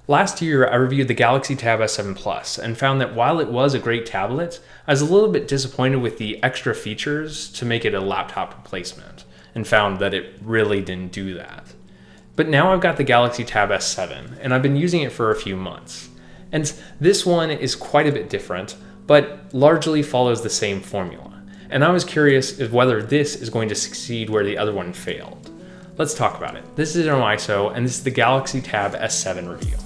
Last year, I reviewed the Galaxy Tab S7 Plus and found that while it was a great tablet, I was a little bit disappointed with the extra features to make it a laptop replacement, and found that it really didn't do that. But now I've got the Galaxy Tab S7, and I've been using it for a few months. And this one is quite a bit different, but largely follows the same formula. And I was curious if whether this is going to succeed where the other one failed. Let's talk about it. This is ISO, and this is the Galaxy Tab S7 review.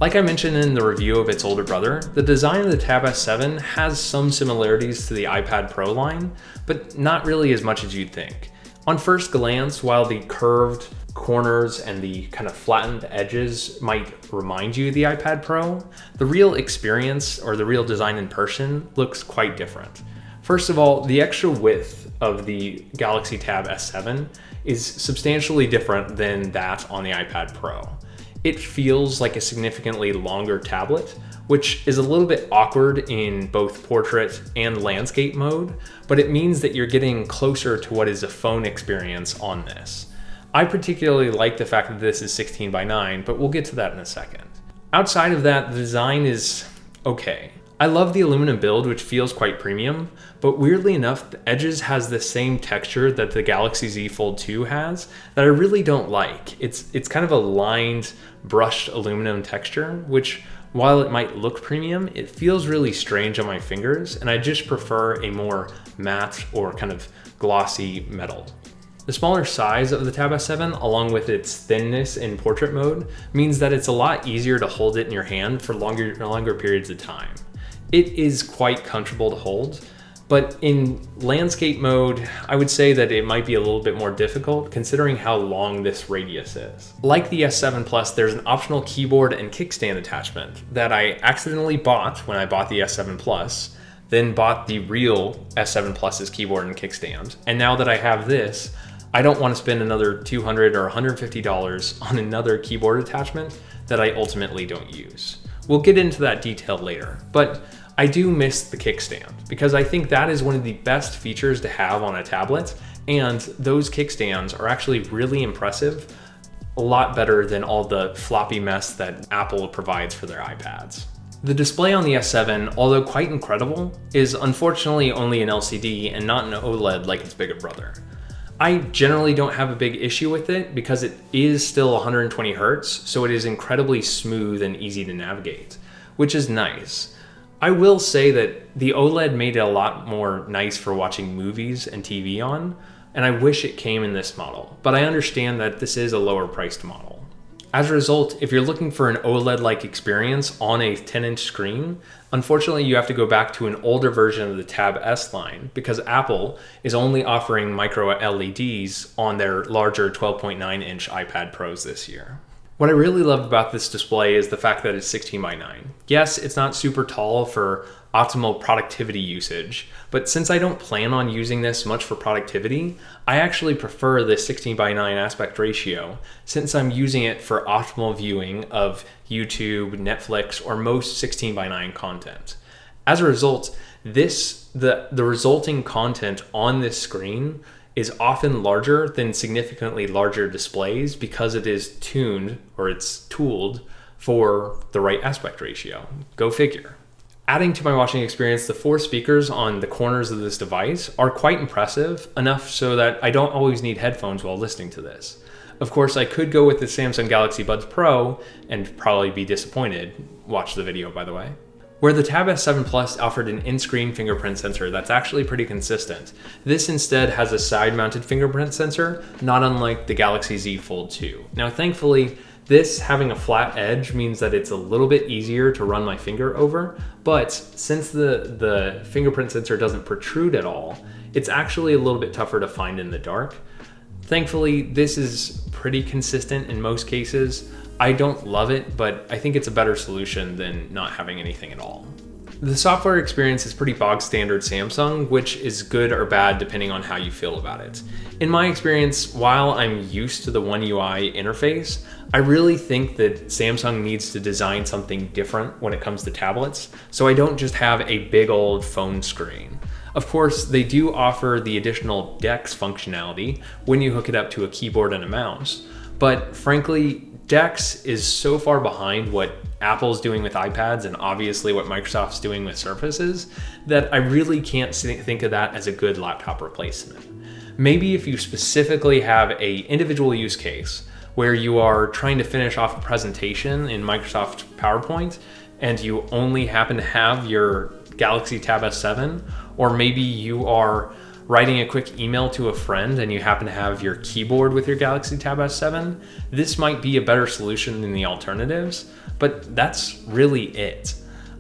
Like I mentioned in the review of its older brother, the design of the Tab S7 has some similarities to the iPad Pro line, but not really as much as you'd think. On first glance, while the curved corners and the kind of flattened edges might remind you of the iPad Pro, the real experience or the real design in person looks quite different. First of all, the extra width of the Galaxy Tab S7 is substantially different than that on the iPad Pro. It feels like a significantly longer tablet, which is a little bit awkward in both portrait and landscape mode, but it means that you're getting closer to what is a phone experience on this. I particularly like the fact that this is 16:9, but we'll get to that in a second. Outside of that, the design is okay. I love the aluminum build, which feels quite premium, but weirdly enough, the edges has the same texture that the Galaxy Z Fold 2 has that I really don't like. It's kind of a lined, brushed aluminum texture, which while it might look premium, it feels really strange on my fingers, and I just prefer a more matte or kind of glossy metal. The smaller size of the Tab S7, along with its thinness in portrait mode, means that it's a lot easier to hold it in your hand for longer periods of time. It is quite comfortable to hold, but in landscape mode, I would say that it might be a little bit more difficult considering how long this radius is. Like the S7 Plus, there's an optional keyboard and kickstand attachment that I accidentally bought when I bought the S7 Plus, then bought the real S7 Plus's keyboard and kickstand. And now that I have this, I don't want to spend another $200 or $150 on another keyboard attachment that I ultimately don't use. We'll get into that detail later, but I do miss the kickstand because I think that is one of the best features to have on a tablet, and those kickstands are actually really impressive, a lot better than all the floppy mess that Apple provides for their iPads. The display on the S7, although quite incredible, is unfortunately only an LCD and not an OLED like its bigger brother. I generally don't have a big issue with it because it is still 120 Hz, so it is incredibly smooth and easy to navigate, which is nice. I will say that the OLED made it a lot more nice for watching movies and TV on, and I wish it came in this model, but I understand that this is a lower priced model. As a result, if you're looking for an OLED-like experience on a 10-inch screen, unfortunately you have to go back to an older version of the Tab S line because Apple is only offering micro LEDs on their larger 12.9-inch iPad Pros this year. What I really love about this display is the fact that it's 16:9. Yes, it's not super tall for optimal productivity usage, but since I don't plan on using this much for productivity, I actually prefer the 16:9 aspect ratio since I'm using it for optimal viewing of YouTube, Netflix, or most 16:9 content. As a result, the resulting content on this screen is often larger than significantly larger displays because it is tuned, or it's tooled, for the right aspect ratio. Go figure. Adding to my watching experience, the 4 speakers on the corners of this device are quite impressive, enough so that I don't always need headphones while listening to this. Of course, I could go with the Samsung Galaxy Buds Pro and probably be disappointed. Watch the video, by the way. Where the Tab S7 Plus offered an in-screen fingerprint sensor that's actually pretty consistent, this instead has a side-mounted fingerprint sensor, not unlike the Galaxy Z Fold 2. Now, thankfully, this having a flat edge means that it's a little bit easier to run my finger over, but since the fingerprint sensor doesn't protrude at all, it's actually a little bit tougher to find in the dark. Thankfully, this is pretty consistent in most cases. I don't love it, but I think it's a better solution than not having anything at all. The software experience is pretty bog standard Samsung, which is good or bad depending on how you feel about it. In my experience, while I'm used to the One UI interface, I really think that Samsung needs to design something different when it comes to tablets, so I don't just have a big old phone screen. Of course, they do offer the additional DeX functionality when you hook it up to a keyboard and a mouse, but frankly, DeX is so far behind what Apple's doing with iPads and obviously what Microsoft's doing with Surfaces that I really can't think of that as a good laptop replacement. Maybe if you specifically have a individual use case where you are trying to finish off a presentation in Microsoft PowerPoint and you only happen to have your Galaxy Tab S7, or maybe you are writing a quick email to a friend and you happen to have your keyboard with your Galaxy Tab S7, this might be a better solution than the alternatives, but that's really it.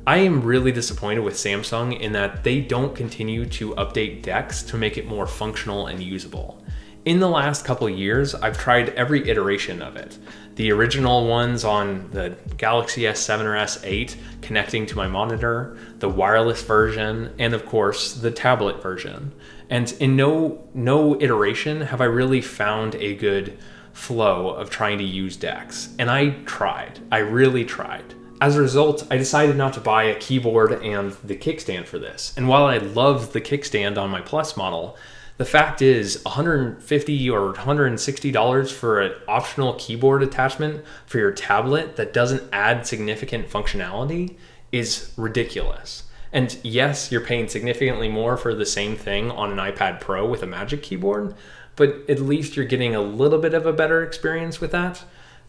I am really disappointed with Samsung in that they don't continue to update DeX to make it more functional and usable. In the last couple of years, I've tried every iteration of it. The original ones on the Galaxy S7 or S8 connecting to my monitor, the wireless version, and of course the tablet version. And in no iteration have I really found a good flow of trying to use DeX. And I really tried. As a result, I decided not to buy a keyboard and the kickstand for this. And while I loved the kickstand on my Plus model, the fact is $150 or $160 for an optional keyboard attachment for your tablet that doesn't add significant functionality is ridiculous. And yes, you're paying significantly more for the same thing on an iPad Pro with a Magic Keyboard, but at least you're getting a little bit of a better experience with that.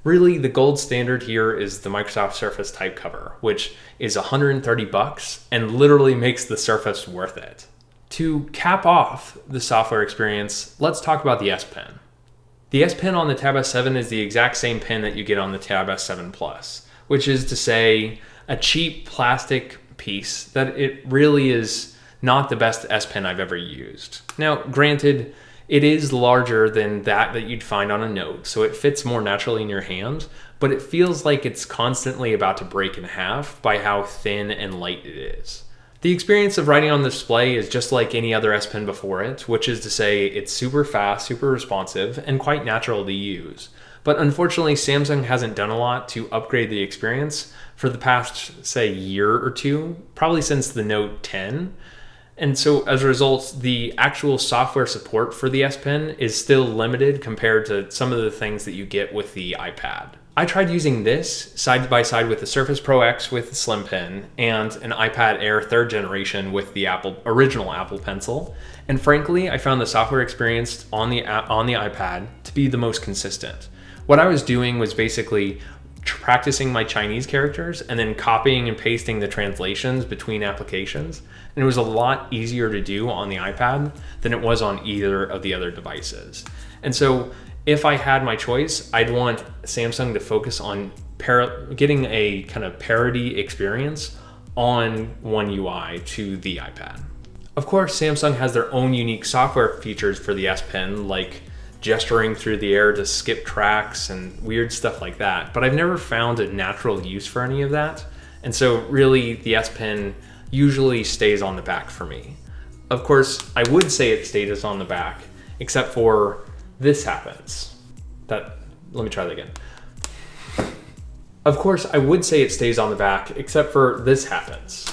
Really, the gold standard here is the Microsoft Surface type cover, which is $130 and literally makes the Surface worth it. To cap off the software experience, let's talk about the S Pen. The S Pen on the Tab S7 is the exact same pen that you get on the Tab S7 Plus, which is to say a cheap plastic piece that it really is not the best S Pen I've ever used. Now, granted, it is larger than that you'd find on a Note, so it fits more naturally in your hand, but it feels like it's constantly about to break in half by how thin and light it is. The experience of writing on the display is just like any other S Pen before it, which is to say it's super fast, super responsive, and quite natural to use. But unfortunately, Samsung hasn't done a lot to upgrade the experience for the past, say, year or two, probably since the Note 10. And so as a result, the actual software support for the S Pen is still limited compared to some of the things that you get with the iPad. I tried using this side by side with the Surface Pro X with the Slim Pen and an iPad Air 3rd generation with the original Apple Pencil. And frankly, I found the software experience on the iPad to be the most consistent. What I was doing was basically practicing my Chinese characters and then copying and pasting the translations between applications. And it was a lot easier to do on the iPad than it was on either of the other devices. And so if I had my choice, I'd want Samsung to focus on getting a kind of parity experience on One UI to the iPad. Of course, Samsung has their own unique software features for the S Pen, like gesturing through the air to skip tracks and weird stuff like that, but I've never found a natural use for any of that. And so really the S Pen usually stays on the back for me. Of course, I would say it stays on the back, except for this happens. Let me try that again. Of course, I would say it stays on the back, except for this happens.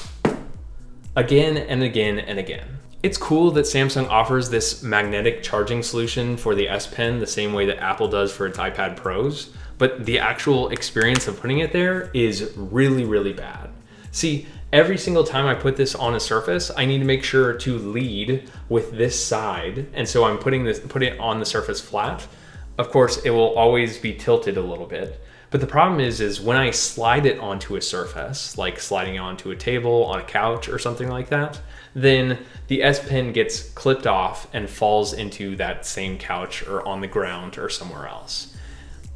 Again and again and again. It's cool that Samsung offers this magnetic charging solution for the S Pen the same way that Apple does for its iPad Pros, but the actual experience of putting it there is really, really bad. See, every single time I put this on a surface, I need to make sure to lead with this side. And so I'm putting it on the surface flat. Of course, it will always be tilted a little bit. But the problem is when I slide it onto a surface, like sliding it onto a table, on a couch or something like that, then the S Pen gets clipped off and falls into that same couch or on the ground or somewhere else.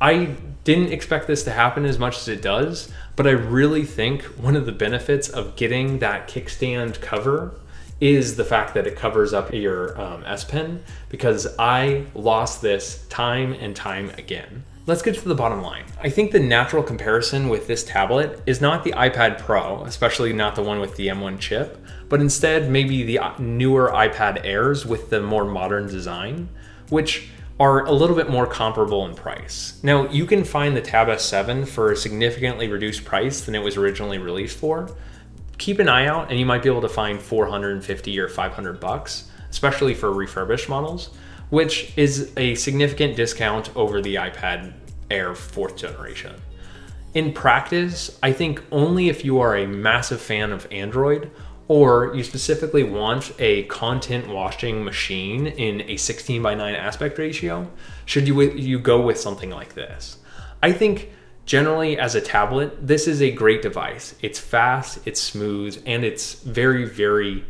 I didn't expect this to happen as much as it does, but I really think one of the benefits of getting that kickstand cover is the fact that it covers up your S Pen, because I lost this time and time again. Let's get to the bottom line. I think the natural comparison with this tablet is not the iPad Pro, especially not the one with the M1 chip, but instead maybe the newer iPad Airs with the more modern design, which are a little bit more comparable in price. Now, you can find the Tab S7 for a significantly reduced price than it was originally released for. keep an eye out and you might be able to find $450 or $500, especially for refurbished models, which is a significant discount over the iPad Air 4th generation. In practice, I think only if you are a massive fan of Android or you specifically want a content washing machine in a 16:9 aspect ratio, should you go with something like this. I think generally as a tablet, this is a great device. It's fast, it's smooth, and it's very, very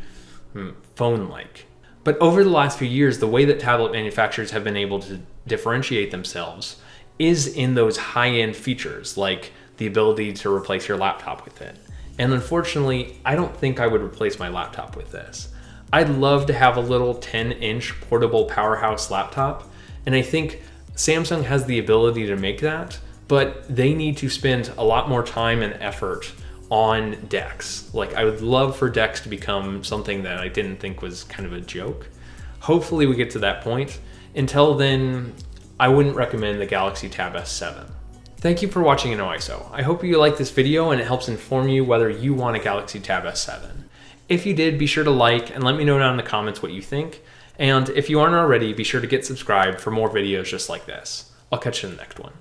phone-like. But over the last few years, the way that tablet manufacturers have been able to differentiate themselves is in those high-end features, like the ability to replace your laptop with it. And unfortunately, I don't think I would replace my laptop with this. I'd love to have a little 10-inch portable powerhouse laptop, and I think Samsung has the ability to make that, but they need to spend a lot more time and effort on DeX. Like, I would love for DeX to become something that I didn't think was kind of a joke. Hopefully we get to that point. Until then, I wouldn't recommend the Galaxy Tab S7. Thank you for watching an OISO. I hope you liked this video and it helps inform you whether you want a Galaxy Tab S7. If you did, be sure to like and let me know down in the comments what you think. And if you aren't already, be sure to get subscribed for more videos just like this. I'll catch you in the next one.